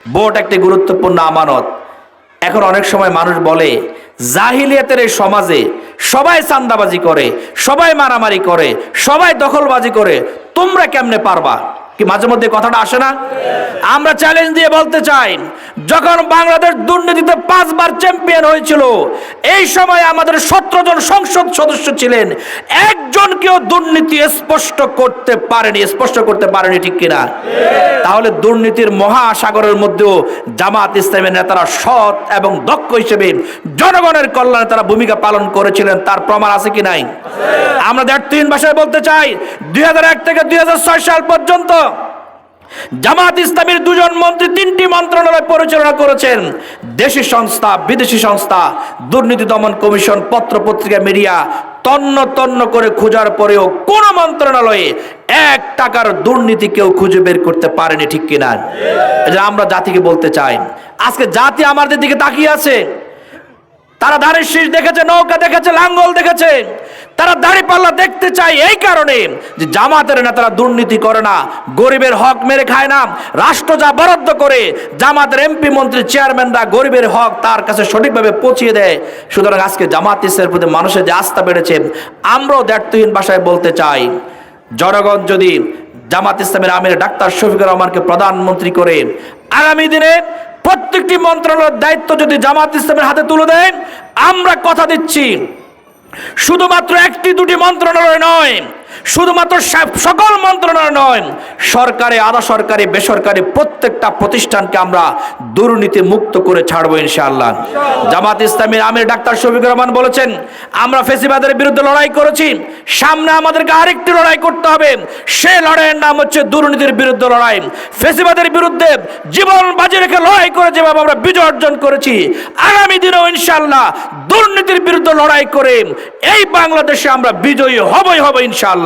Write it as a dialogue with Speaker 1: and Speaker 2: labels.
Speaker 1: Vote একটি গুরুত্বপূর্ণ আমানত। এখন অনেক সময় মানুষ বলে জাহিলিয়াতের এই সমাজে সবাই চাঁদাবাজি করে, সবাই মারামারি করে, সবাই দখলবাজি করে, তোমরা কেমনে পারবা? কি মাঝে মধ্যে কথাটা আসে না? আমরা চ্যালেঞ্জ দিয়ে বলতে চাই, যখন বাংলাদেশ দুর্নীতিতে 5 বার চ্যাম্পিয়ন হয়েছিল, এই সময় আমাদের 17 জন সংসদ সদস্য ছিলেন, একজন কেউ দুর্নীতি স্পষ্ট করতে পারেনি, ঠিক কিনা? তাহলে দুর্নীতির মহাসাগরের মধ্যেও জামাত ইসলামের নেতারা সৎ এবং দক্ষ হিসেবে জনগণের কল্যাণে তারা ভূমিকা পালন করেছিলেন, তার প্রমাণ আছে কি নাই? আমরা দ্ব্যর্থহীন ভাষায় বলতে চাই, 2001 থেকে 2006 সাল পর্যন্ত জামাত ইসলামের 2 জন মন্ত্রী 3টি মন্ত্রণালয় পরিচালনা করেছেন। দেশি সংস্থা, বিদেশি সংস্থা, দুর্নীতি দমন কমিশন, পত্র পত্রিকা, মিডিয়া তন্ন করে খোঁজার পরেও কোন মন্ত্রণালয়ে 1 টাকার দুর্নীতি কেউ খুঁজে বের করতে পারেনি, ঠিক কিনা? আমরা জাতিকে বলতে চাই, আজকে জাতি আমাদের দিকে তাকিয়ে আছে। তারা ধানের শীষ দেখেছে, নৌকা দেখেছে, লাঙ্গল দেখেছে, তারা দাঁড়িপাল্লা দেখতে চায় এই কারণে যে জামাতের নেতারা দুর্নীতি করে না, গরিবের হক মেরে খায় না, রাষ্ট্র যা বরাদ্দ করে জামাতের এমপি মন্ত্রী চেয়ারম্যানরা গরিবের হক তার কাছে সঠিকভাবে পৌঁছিয়ে দেয়। সুতরাং আজকে জামাত ইসলামের প্রতি মানুষের যে আস্থা বেড়েছে, আমরাও দ্ব্যর্থহীন ভাষায় বলতে চাই, জনগণ যদি জামাত ইসলামের আমির ডাক্তার শফিকুর রহমানকে প্রধানমন্ত্রী করে আগামী দিনে প্রত্যেকটি মন্ত্রণালয়ের দায়িত্ব যদি জামাত ইসলামের হাতে তুলে দেন, আমরা কথা দিচ্ছি শুধুমাত্র 1-2টি মন্ত্রণালয় নয়, শুধুমাত্র সকল মন্ত্রণালয় নয়, সরকারি, আধা সরকারি, বেসরকারি প্রত্যেকটা প্রতিষ্ঠানকে আমরা দুর্নীতি মুক্ত করে ছাড়বো ইনশাআল্লাহ। জামাত ইসলামীর আমির ডাক্তার শফিকুর রহমান বলেছেন, আমরা ফ্যাসিবাদের বিরুদ্ধে লড়াই করেছি, সামনে আমাদেরকে আরেকটি লড়াই করতে হবে। সেই লড়াইয়ের নাম হচ্ছে দুর্নীতির বিরুদ্ধে লড়াই। ফ্যাসিবাদের বিরুদ্ধে জীবন বাজি রেখে লড়াই করে যেভাবে আমরা বিজয় অর্জন করেছি, আগামী দিনেও ইনশাআল্লাহ দুর্নীতির বিরুদ্ধে লড়াই করে এই বাংলাদেশে আমরা বিজয়ী হবই ইনশাআল্লাহ।